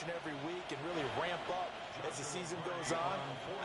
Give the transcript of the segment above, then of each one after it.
and every week and really ramp up as the season goes on.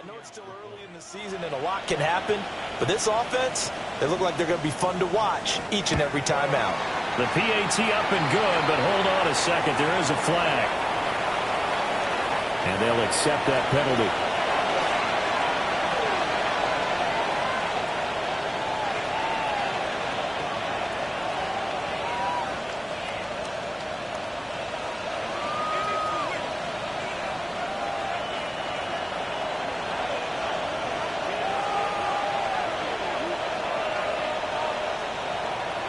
I know it's still early in the season and a lot can happen, but this offense, they look like they're going to be fun to watch each and every time out. The PAT up and good, but hold on a second. There is a flag. And they'll accept that penalty.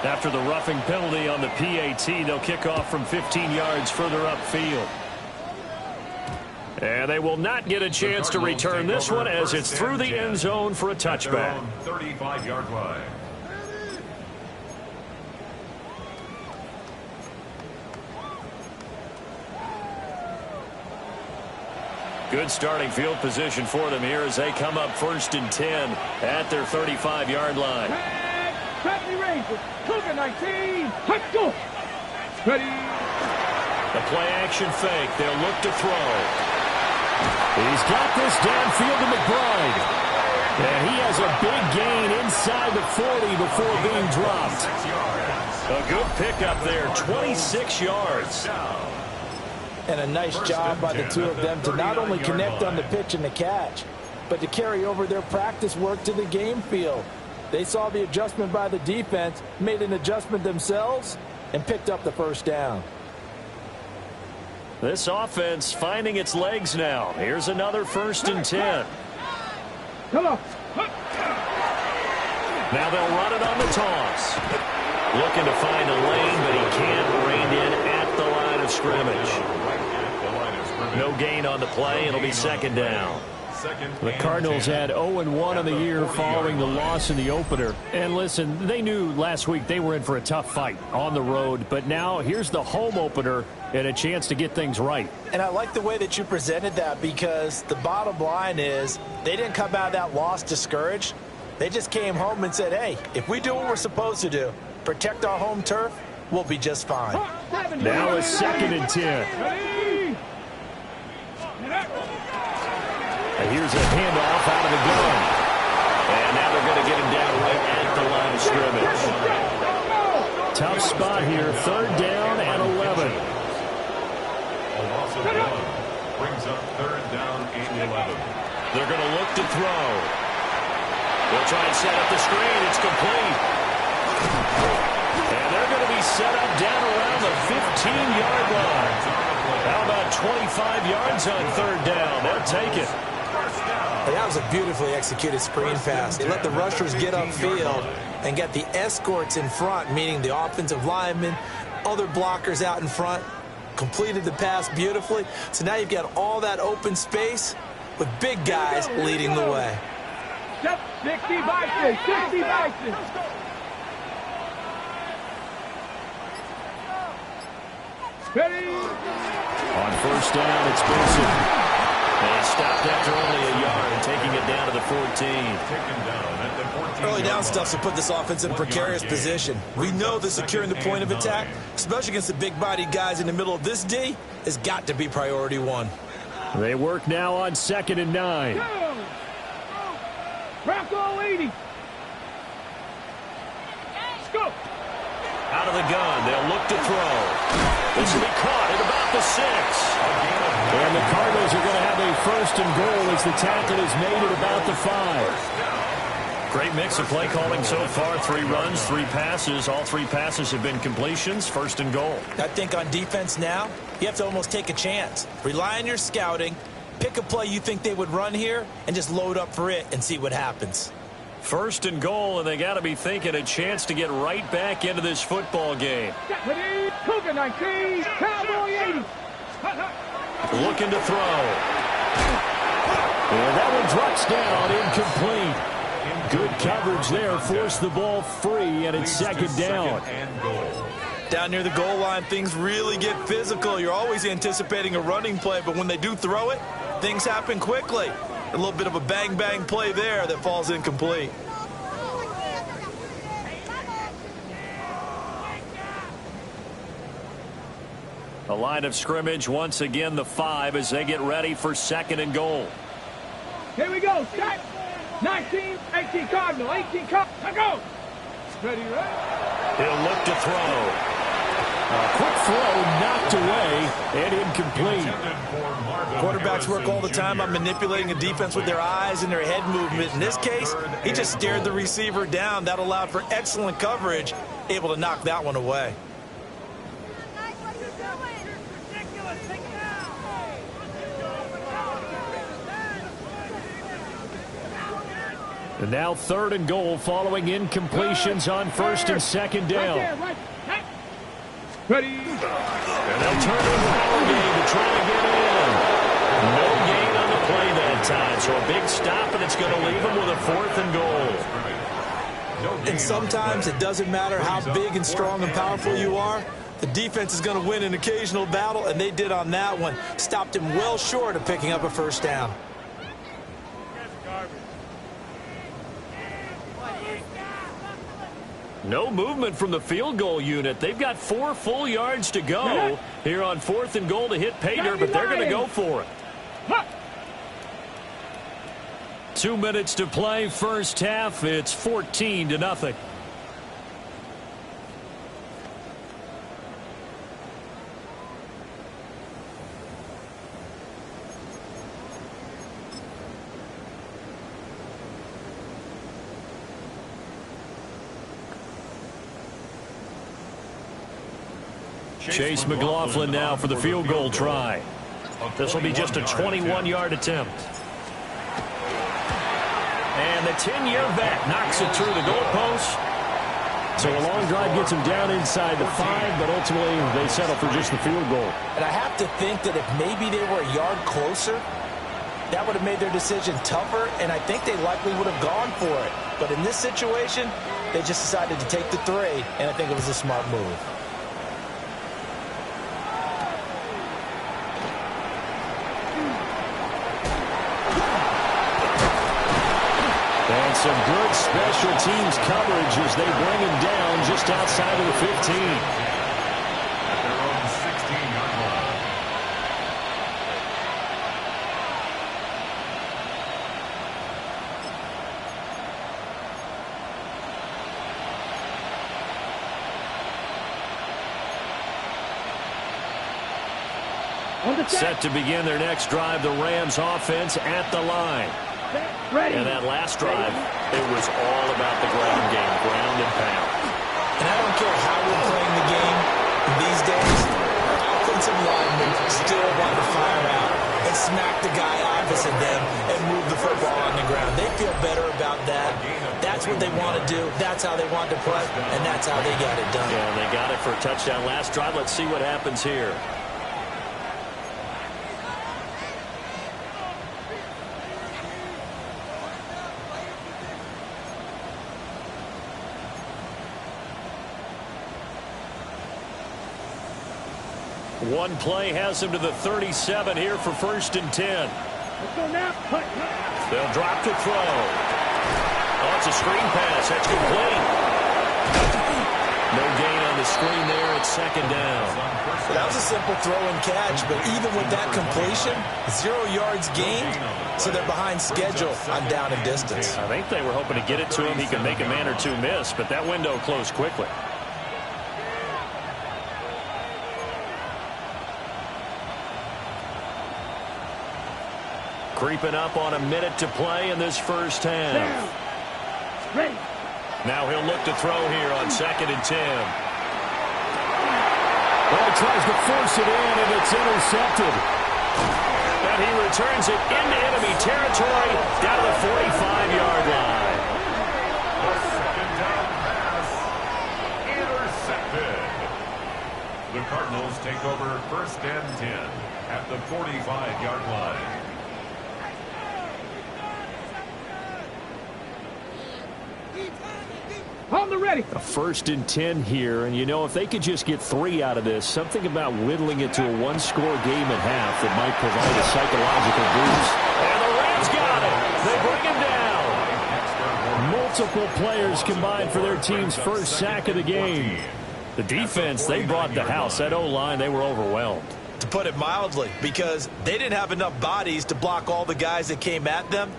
After the roughing penalty on the PAT, they'll kick off from 15 yards further upfield. And they will not get a chance to return this one as it's through the end zone for a touchback. 35-yard line. Good starting field position for them here as they come up 1st and 10 at their 35-yard line. Cougar 19, let's go. Ready. The play action fake. They'll look to throw. He's got this downfield to McBride. And he has a big gain inside the 40 before being dropped. A good pickup there, 26 yards. And a nice job by the two of them to not only connect on the pitch and the catch, but to carry over their practice work to the game field. They saw the adjustment by the defense, made an adjustment themselves, and picked up the first down. This offense finding its legs now. Here's another 1st and 10. Come on. Now they'll run it on the toss. Looking to find a lane, but he can't rein in at the line of scrimmage. No gain on the play. It'll be 2nd down. The Cardinals had 0-1 on the year following the loss in the opener. And listen, they knew last week they were in for a tough fight on the road. But now here's the home opener and a chance to get things right. And I like the way that you presented that because the bottom line is they didn't come out of that loss discouraged. They just came home and said, hey, if we do what we're supposed to do, protect our home turf, we'll be just fine. Now it's 2nd and 10. Here's a handoff out of the gun. And now they're going to get him down right at the line of scrimmage. Tough spot here. 3rd down and 11. A loss of 1 brings up 3rd down and 11. They're going to look to throw. They'll try and set up the screen. It's complete. And they're going to be set up down around the 15-yard line. How about 25 yards on 3rd down? They'll take it. And that was a beautifully executed screen pass. They let the rushers get upfield and get the escorts in front, meaning the offensive linemen, other blockers out in front, completed the pass beautifully. So now you've got all that open space with big guys leading the way. 60 Bison, 60 Bison. Ready. On 1st down, it's Benson. They stopped after only a yard, taking it down to the 14. Taken down at the 14. Early down stuff's to put this offense in a precarious position. We know that securing the point of attack, especially against the big-bodied guys in the middle of this D, has got to be priority 1. They work now on 2nd and 9. Bronco 80. Let's go. Out of the gun, they'll look to throw. This will be caught at about the 6. And the Cardinals are going to have a 1st and goal as the tackle is made at about the 5. Great mix of play calling so far. 3 runs, 3 passes. All 3 passes have been completions. 1st and goal. I think on defense now, you have to almost take a chance. Rely on your scouting, pick a play you think they would run here, and just load up for it and see what happens. 1st and goal, and they got to be thinking a chance to get right back into this football game. Cougar 19, Cowboy 80. Looking to throw. And that one drops down, incomplete. Good coverage there, forced the ball free, and it's 2nd down. Down near the goal line, things really get physical. You're always anticipating a running play, but when they do throw it, things happen quickly. A little bit of a bang-bang play there that falls incomplete. The line of scrimmage, once again, the 5 as they get ready for 2nd and goal. Here we go. Set. 19, 18 Cardinal. 18 Cardinal. Go. Ready, right? He'll look to throw. A quick throw knocked away and incomplete. Quarterbacks work all the time on manipulating a defense with their eyes and their head movement. In this case, he just stared the receiver down. That allowed for excellent coverage, able to knock that one away. And now 3rd and goal following incompletions on 1st and 2nd down. Ready. And they'll turn to the power game to try to get in. No gain on the play that time. So a big stop, and it's going to leave them with a 4th and goal. And sometimes it doesn't matter how big and strong and powerful you are. The defense is going to win an occasional battle, and they did on that one. Stopped him well short of picking up a 1st down. No movement from the field goal unit. They've got 4 full yards to go here on 4th and goal to hit pay dirt, but they're going to go for it. 2 minutes to play, first half. It's 14-0. Chase McLaughlin now for the field goal try. This will be just a 21-yard attempt. And the 10-year vet knocks it through the goalpost. So a long drive gets them down inside the 5, but ultimately they settle for just the field goal. And I have to think that if maybe they were a yard closer, that would have made their decision tougher, and I think they likely would have gone for it. But in this situation, they just decided to take the 3, and I think it was a smart move. And some good special teams coverage as they bring him down just outside of the 15. At their own 16-yard line. Set to begin their next drive, the Rams offense at the line. Ready. And that last drive, it was all about the ground game, ground and pound. And I don't care how we're playing the game these days, offensive linemen still want to fire out and smack the guy opposite them and move the football on the ground. They feel better about that. That's what they want to do. That's how they want to play, and that's how they got it done. Yeah, they got it for a touchdown last drive. Let's see what happens here. One play has him to the 37 here for 1st and 10. Let's go now. They'll drop to throw. Oh, it's a screen pass. That's complete. No gain on the screen there. It's 2nd down. Well, that was a simple throw and catch, but even with that completion, 0 yards gained, so they're behind schedule on down and distance. I think they were hoping to get it to him. He could make a man or two miss, but that window closed quickly. Creeping up on a minute to play in this first half. Ready. Now he'll look to throw here on 2nd and 10. Well, he tries to force it in, and it's intercepted. And he returns it into enemy territory down to the 45-yard line. The 2nd down pass intercepted. The Cardinals take over 1st and 10 at the 45-yard line. On the ready. A 1st and 10 here, and you know, if they could just get 3 out of this, something about whittling it to a 1-score game at half that might provide a psychological boost. And the Rams got it. They bring him down. Multiple players combined for their team's first sack of the game. The defense, they brought the house. That O-line, they were overwhelmed. To put it mildly, because they didn't have enough bodies to block all the guys that came at them.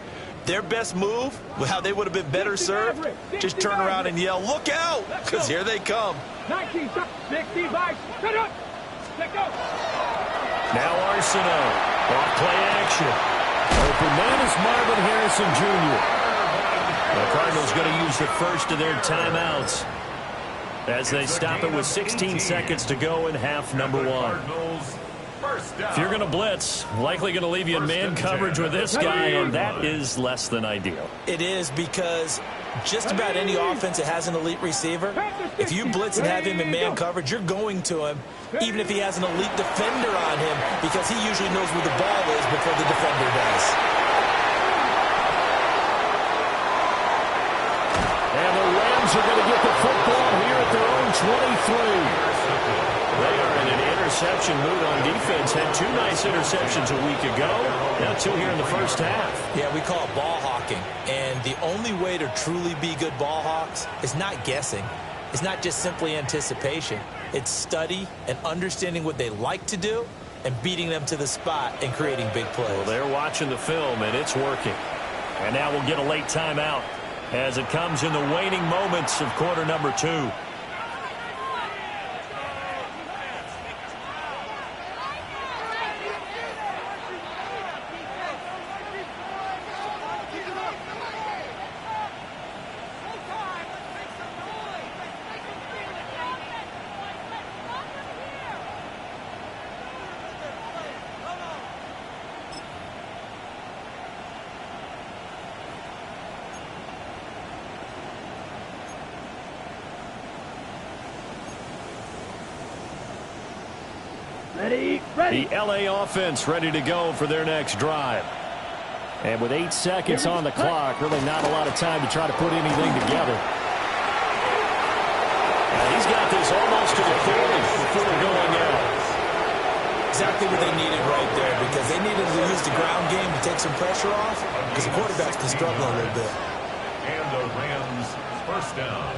Their best move, how they would have been better served, just turn around and yell, "Look out!" Because here they come. 19, 65, set up, let go. Now Arsenault, off play action. Open man is Marvin Harrison Jr. The Cardinals going to use the first of their timeouts as they stop it with 16 seconds to go in half number one. If you're going to blitz, likely going to leave you in man coverage with this guy, and that is less than ideal. It is, because just about any offense that has an elite receiver, if you blitz and have him in man coverage, you're going to him, even if he has an elite defender on him, because he usually knows where the ball is before the defender does. And the Rams are going to get the football here at their own 23. They are in an interception mood on defense. Had 2 nice interceptions a week ago. Now 2 here in the first half. Yeah, we call it ball hawking. And the only way to truly be good ball hawks is not guessing. It's not just simply anticipation. It's study and understanding what they like to do and beating them to the spot and creating big plays. Well, they're watching the film, and it's working. And now we'll get a late timeout as it comes in the waning moments of quarter number 2. The L.A. offense ready to go for their next drive. And with 8 seconds on the clock, really not a lot of time to try to put anything together. He's got this almost to the 40 before going out. Exactly what they needed right there, because they needed to use the ground game to take some pressure off, because the quarterback's been struggling a little bit. And the Rams first down.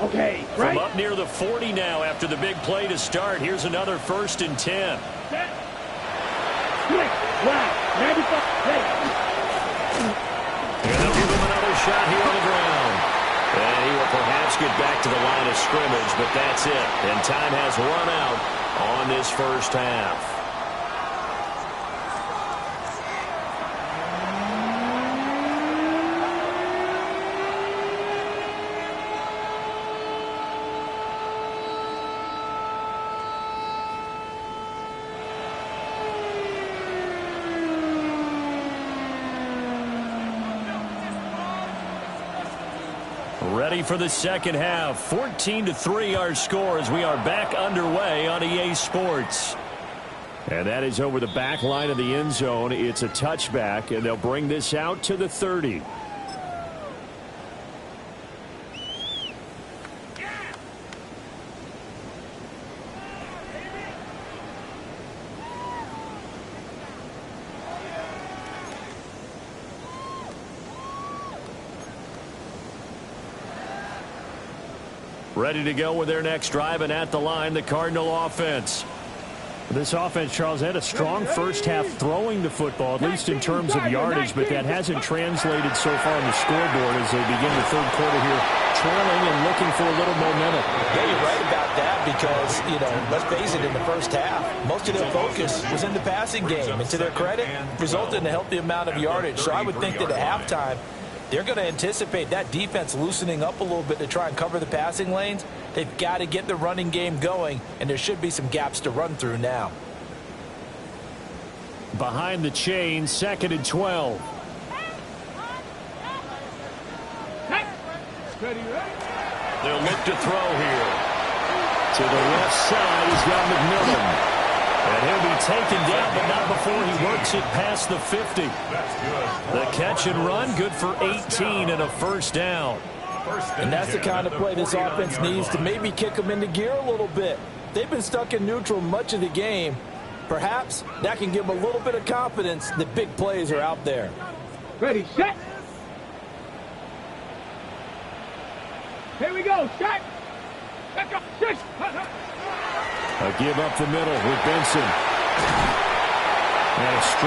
Okay, right. From up near the 40 now after the big play to start. Here's another 1st and 10. Set. Split. Wow. 95. Hey. And they'll give him another shot here on the ground. And he will perhaps get back to the line of scrimmage, but that's it. And time has run out on this first half. Ready for the second half. 14-3 our score as we are back underway on EA Sports. And that is over the back line of the end zone. It's a touchback, and they'll bring this out to the 30. Ready to go with their next drive, and at the line, the Cardinal offense. This offense, Charles, had a strong first half throwing the football, at least in terms of yardage, but that hasn't translated so far on the scoreboard as they begin the third quarter here, trailing and looking for a little momentum. Yeah, you're right about that because, let's face it, in the first half, most of their focus was in the passing game, and to their credit, resulted in a healthy amount of yardage. So I would think that at halftime, they're going to anticipate that defense loosening up a little bit to try and cover the passing lanes. They've got to get the running game going, and there should be some gaps to run through now. Behind the chain, 2nd and 12. They'll look to throw here. To the left side, he's got McMillan. And he'll be taken down, but not before he works it past the 50. The catch and run, good for 18 and a first down. And that's the kind of play this offense needs to maybe kick them into gear a little bit. They've been stuck in neutral much of the game. Perhaps that can give them a little bit of confidence that big plays are out there. Ready, set. Here we go, set. Back up, 6. A give up the middle with Benson. And a strong